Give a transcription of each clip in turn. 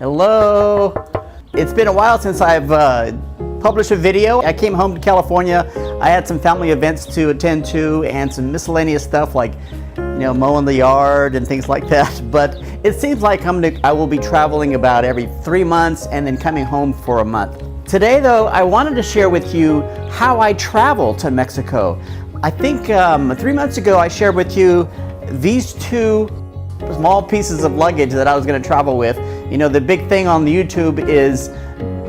Hello. It's been a while since I've published a video. I came home to California. I had some family events to attend to and some miscellaneous stuff like, mowing the yard and things like that. But it seems like I will be traveling about every 3 months and then coming home for a month. Today though, I wanted to share with you how I travel to Mexico. I think 3 months ago I shared with you these two small pieces of luggage that I was going to travel with. The big thing on the YouTube is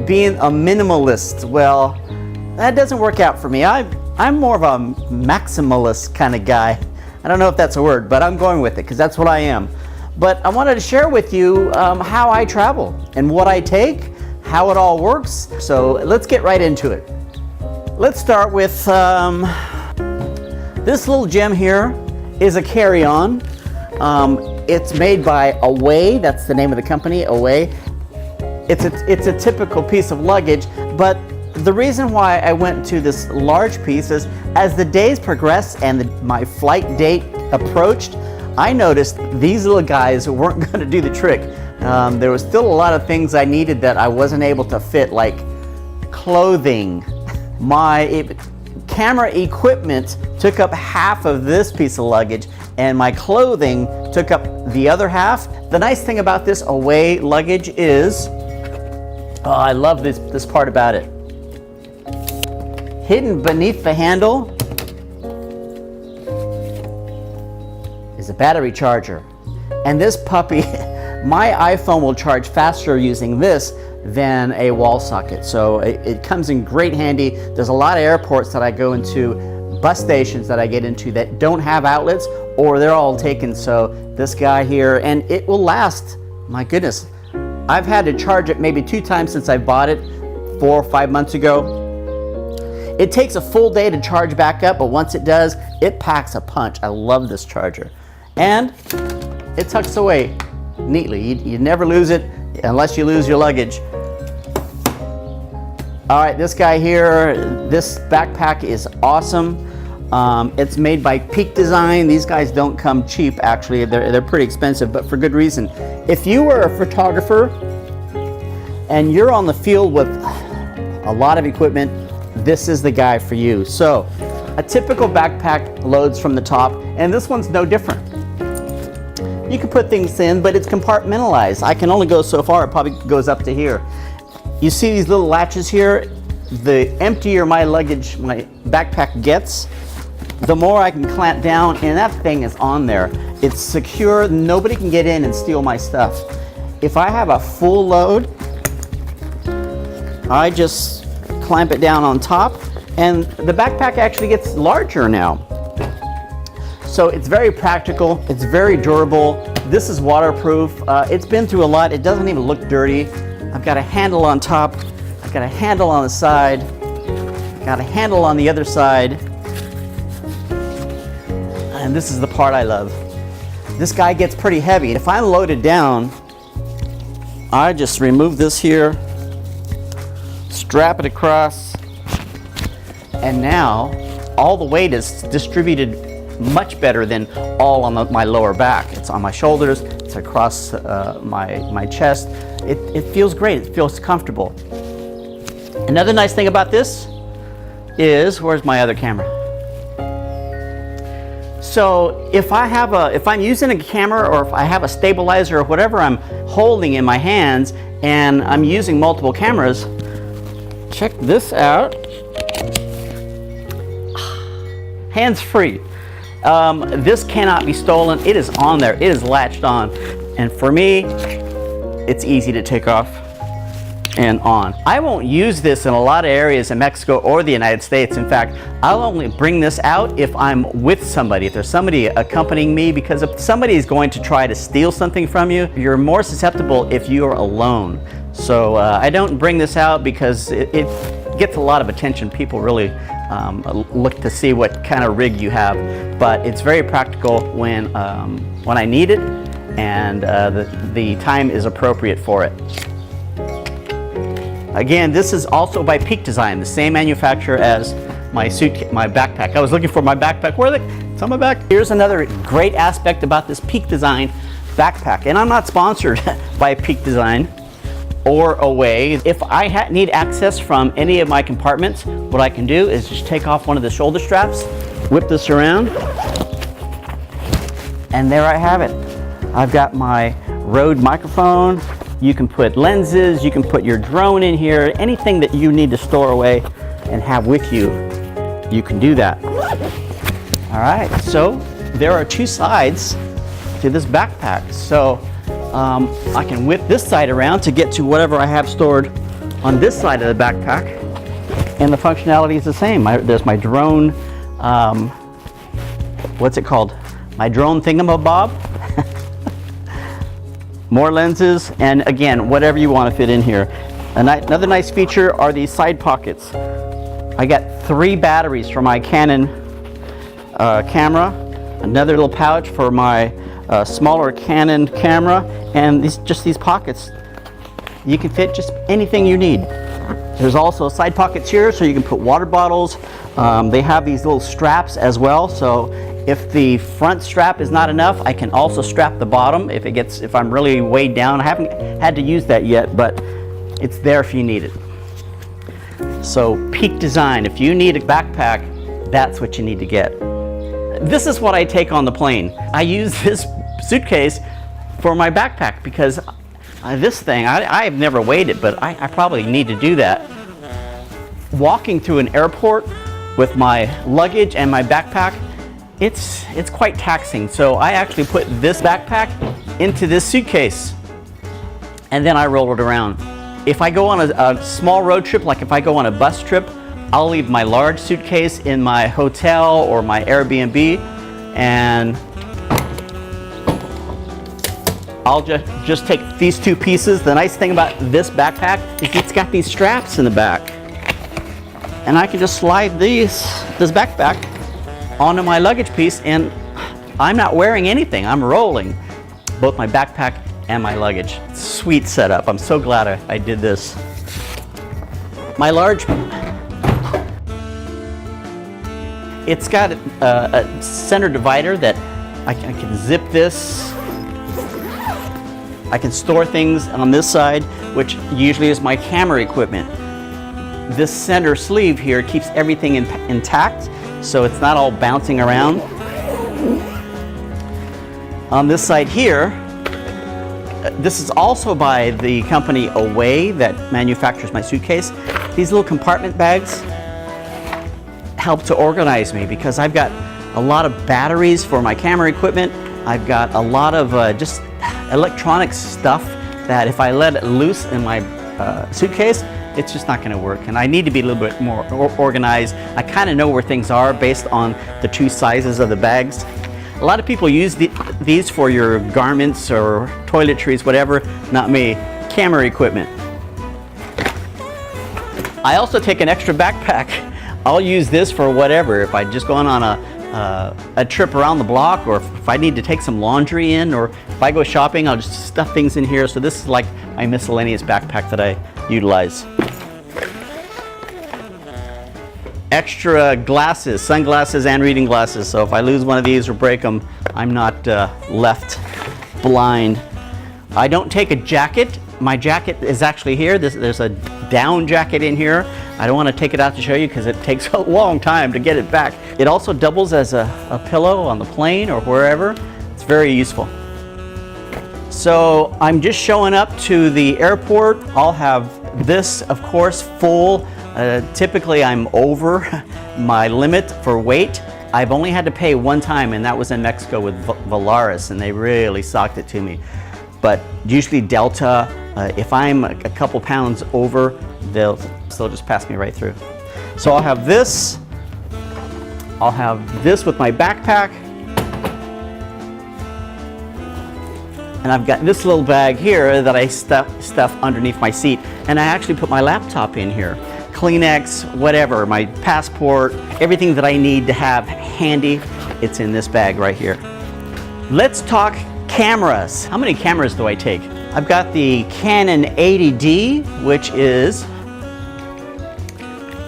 being a minimalist. Well, that doesn't work out for me. I'm more of a maximalist kind of guy. I don't know if that's a word, but I'm going with it because that's what I am. But I wanted to share with you how I travel and what I take, how it all works. So let's get right into it. Let's start with this little gem here is a carry-on. It's made by Away. That's the name of the company, Away. It's a typical piece of luggage, but the reason why I went to this large piece is as the days progressed and my flight date approached, I noticed these little guys weren't going to do the trick. There was still a lot of things I needed that I wasn't able to fit, like clothing. My camera equipment took up half of this piece of luggage, and my clothing took up the other half. The nice thing about this Away luggage is, I love this part about it. Hidden beneath the handle is a battery charger. And this puppy, my iPhone will charge faster using this than a wall socket. So it comes in great handy. There's a lot of airports that I go into, bus stations that I get into that don't have outlets, or they're all taken. So this guy here, and it will last, my goodness. I've had to charge it maybe 2 times since I bought it 4 or 5 months ago. It takes a full day to charge back up, but once it does, it packs a punch. I love this charger. And it tucks away neatly. You never lose it unless you lose your luggage. All right, this guy here, this backpack is awesome. It's made by Peak Design. These guys don't come cheap, actually. They're pretty expensive, but for good reason. If you were a photographer and you're on the field with a lot of equipment, this is the guy for you. So a typical backpack loads from the top, and this one's no different. You can put things in, but it's compartmentalized. I can only go so far. It probably goes up to here. You see these little latches here? The emptier my luggage, my backpack gets, the more I can clamp down, and that thing is on there. It's secure. Nobody can get in and steal my stuff. If I have a full load, I just clamp it down on top, and the backpack actually gets larger now. So it's very practical, it's very durable. This is waterproof. It's been through a lot. It doesn't even look dirty. I've got a handle on top, I've got a handle on the side, I've got a handle on the other side. And this is the part I love. This guy gets pretty heavy. If I'm loaded down, I just remove this here, strap it across, and now all the weight is distributed much better than all on my lower back. It's on my shoulders, it's across my chest. It feels great, it feels comfortable. Another nice thing about this is, where's my other camera? So if I'm using a camera, or if I have a stabilizer or whatever I'm holding in my hands and I'm using multiple cameras, check this out. Hands free. This cannot be stolen. It is on there. It is latched on. And for me, it's easy to take off and on. I won't use this in a lot of areas in Mexico or the United States. In fact, I'll only bring this out if I'm with somebody, if there's somebody accompanying me, because if somebody is going to try to steal something from you, you're more susceptible if you're alone. So I don't bring this out because it gets a lot of attention. People really look to see what kind of rig you have, but it's very practical when I need it, and the time is appropriate for it. Again, this is also by Peak Design, the same manufacturer as my backpack. I was looking for my backpack. Where are they? It's on my back. Here's another great aspect about this Peak Design backpack, and I'm not sponsored by Peak Design, or away. If I need access from any of my compartments, what I can do is just take off one of the shoulder straps, whip this around, and there I have it. I've got my Rode microphone. You can put lenses, you can put your drone in here, anything that you need to store away and have with you, you can do that. All right, so there are two sides to this backpack. So I can whip this side around to get to whatever I have stored on this side of the backpack, and the functionality is the same. There's my drone, what's it called? My drone thingamabob. More lenses, and again, whatever you want to fit in here. Another nice feature are these side pockets. I got 3 batteries for my Canon camera, another little pouch for my smaller Canon camera, and these pockets. You can fit just anything you need. There's also side pockets here so you can put water bottles. They have these little straps as well, so if the front strap is not enough, I can also strap the bottom if I'm really weighed down. I haven't had to use that yet, but it's there if you need it. So peak design. If you need a backpack, that's what you need to get. This is what I take on the plane. I use this suitcase for my backpack because this thing, I have never weighed it, but I probably need to do that. Walking through an airport with my luggage and my backpack, it's quite taxing. So I actually put this backpack into this suitcase and then I roll it around. If I go on a small road trip, like if I go on a bus trip, I'll leave my large suitcase in my hotel or my Airbnb, and I'll just take these 2 pieces. The nice thing about this backpack is it's got these straps in the back, and I can just slide this backpack onto my luggage piece, and I'm not wearing anything. I'm rolling both my backpack and my luggage. Sweet setup. I'm so glad I did this. My large, it's got a center divider that I can zip this. I can store things on this side, which usually is my camera equipment. This center sleeve here keeps everything intact, so it's not all bouncing around. On this side here, this is also by the company Away that manufactures my suitcase. These little compartment bags help to organize me because I've got a lot of batteries for my camera equipment. I've got a lot of just electronic stuff that if I let it loose in my suitcase, it's just not going to work. And I need to be a little bit more organized. I kind of know where things are based on the 2 sizes of the bags. A lot of people use these for your garments or toiletries, whatever. Not me. Camera equipment. I also take an extra backpack. I'll use this for whatever. If I just going on a trip around the block, or if I need to take some laundry in, or if I go shopping, I'll just stuff things in here. So this is like my miscellaneous backpack that I utilize. Extra glasses, sunglasses and reading glasses. So if I lose one of these or break them, I'm not left blind. I don't take a jacket. My jacket is actually here. There's a down jacket in here. I don't want to take it out to show you because it takes a long time to get it back. It also doubles as a pillow on the plane or wherever. It's very useful. So I'm just showing up to the airport. I'll have this, of course, full. Typically I'm over my limit for weight. I've only had to pay one time, and that was in Mexico with Volaris, and they really socked it to me. But usually Delta, if I'm a couple pounds over, they'll just pass me right through. So I'll have this with my backpack, and I've got this little bag here that I stuff underneath my seat, and I actually put my laptop in here. Kleenex, whatever, my passport, everything that I need to have handy, it's in this bag right here. Let's talk cameras. How many cameras do I take? I've got the Canon 80D, which is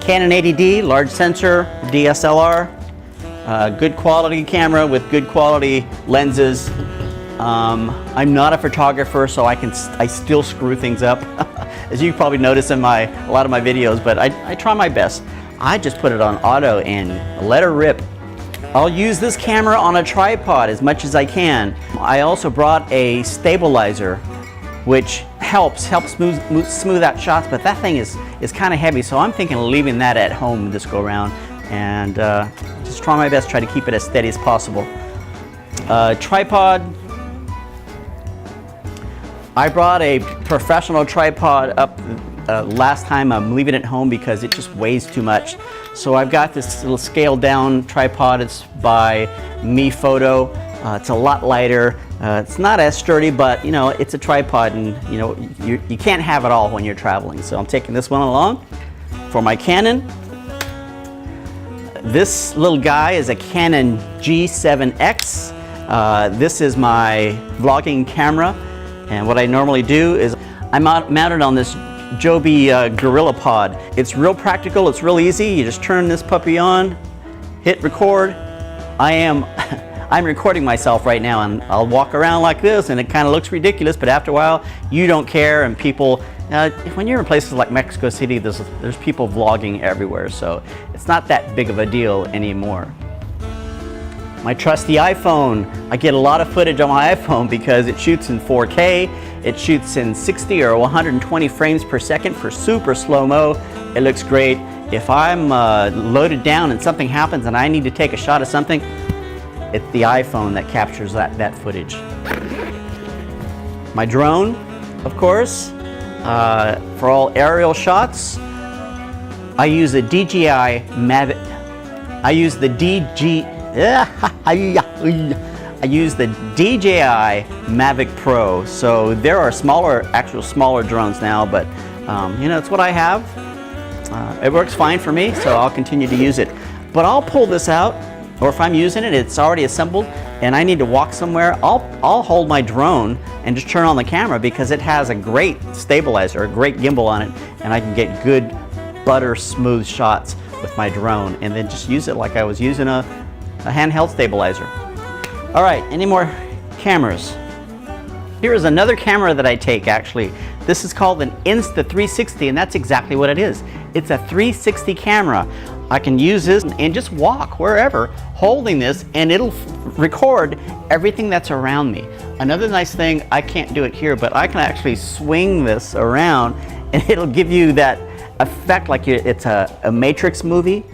Canon 80D, large sensor, DSLR, good quality camera with good quality lenses. I'm not a photographer, so I still screw things up, as you probably notice in a lot of my videos, but I try my best. I just put it on auto and let her rip. I'll use this camera on a tripod as much as I can. I also brought a stabilizer, which helps smooth out shots, but that thing is kind of heavy, so I'm thinking of leaving that at home this go around and just try my best, try to keep it as steady as possible. Tripod. I brought a professional tripod up last time. I'm leaving it home because it just weighs too much. So I've got this little scaled down tripod. It's by Me Photo. It's a lot lighter. It's not as sturdy, but you know, it's a tripod, and you know, you can't have it all when you're traveling. So I'm taking this one along for my Canon. This little guy is a Canon G7X. This is my vlogging camera, and what I normally do is I'm mounted on this Joby Gorilla Pod. It's real practical, it's real easy. You just turn this puppy on, hit record. I'm recording myself right now, and I'll walk around like this and it kind of looks ridiculous, but after a while you don't care, and people, when you're in places like Mexico City, there's people vlogging everywhere, so it's not that big of a deal anymore. My trusty iPhone. I get a lot of footage on my iPhone because it shoots in 4K, it shoots in 60 or 120 frames per second for super slow-mo. It looks great. If I'm loaded down and something happens and I need to take a shot of something, it's the iPhone that captures that footage. My drone, of course, for all aerial shots. I use the DJI Mavic. I use the DJI Mavic Pro. So there are actual smaller drones now, but you know, it's what I have. It works fine for me, so I'll continue to use it. But I'll pull this out, or if I'm using it, it's already assembled, and I need to walk somewhere, I'll hold my drone and just turn on the camera because it has a great stabilizer, a great gimbal on it, and I can get good butter smooth shots with my drone, and then just use it like I was using a handheld stabilizer. All right, any more cameras? Here is another camera that I take, actually. This is called an Insta360, and that's exactly what it is. It's a 360 camera. I can use this and just walk wherever, holding this, and it'll record everything that's around me. Another nice thing, I can't do it here, but I can actually swing this around, and it'll give you that effect like it's a Matrix movie,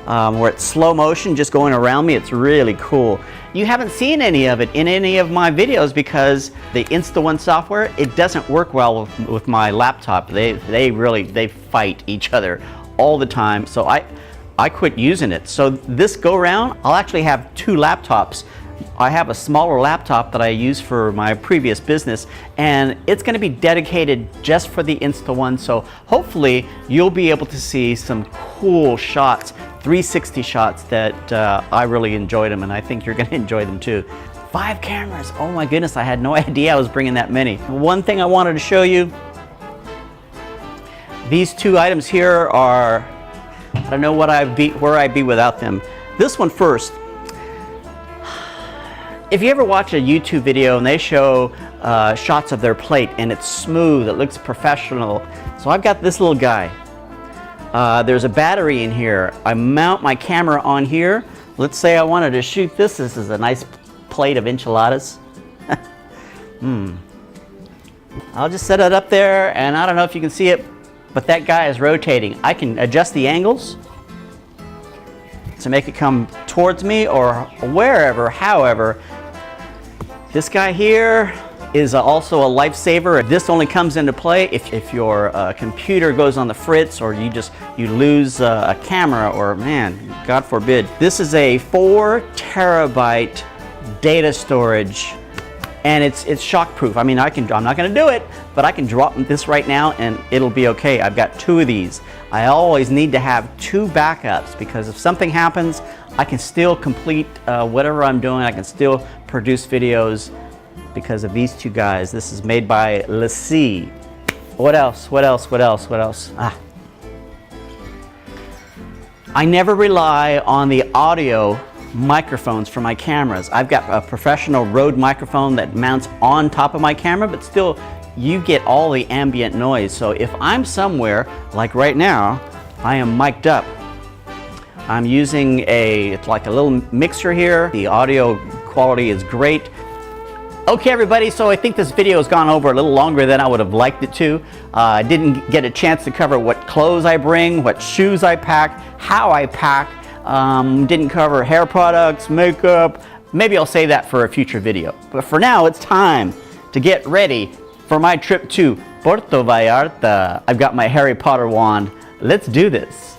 where it's slow motion just going around me. It's really cool. You haven't seen any of it in any of my videos because the Insta1 software, it doesn't work well with my laptop. They fight each other all the time, so I quit using it. So this go round, I'll actually have two laptops. I have a smaller laptop that I use for my previous business, and it's going to be dedicated just for the Insta1. So hopefully you'll be able to see some cool shots, 360 shots that I really enjoyed them, and I think you're going to enjoy them too. 5 cameras, oh my goodness, I had no idea I was bringing that many. One thing I wanted to show you, these 2 items here are, I don't know where I'd be without them. This one first. If you ever watch a YouTube video and they show shots of their plate and it's smooth, it looks professional. So I've got this little guy. There's a battery in here. I mount my camera on here. Let's say I wanted to shoot this. This is a nice plate of enchiladas. I'll just set it up there, and I don't know if you can see it, but that guy is rotating. I can adjust the angles to make it come towards me or wherever, however. This guy here is also a lifesaver. This only comes into play if your computer goes on the fritz, or you lose a camera, or man, God forbid. This is a 4 terabyte data storage, and it's shock proof. I mean, I'm not gonna do it, but I can drop this right now and it'll be okay. I've got 2 of these. I always need to have 2 backups because if something happens, I can still complete whatever I'm doing. I can still produce videos because of these 2 guys. This is made by Letty. What else? I never rely on the audio microphones for my cameras. I've got a professional Rode microphone that mounts on top of my camera, but still you get all the ambient noise. So if I'm somewhere, like right now, I am mic'd up. I'm using it's like a little mixer here. The audio quality is great. Okay everybody, so I think this video has gone over a little longer than I would have liked it to. I didn't get a chance to cover what clothes I bring, what shoes I pack, how I pack. Didn't cover hair products, makeup. Maybe I'll save that for a future video. But for now, it's time to get ready for my trip to Puerto Vallarta. I've got my Harry Potter wand. Let's do this.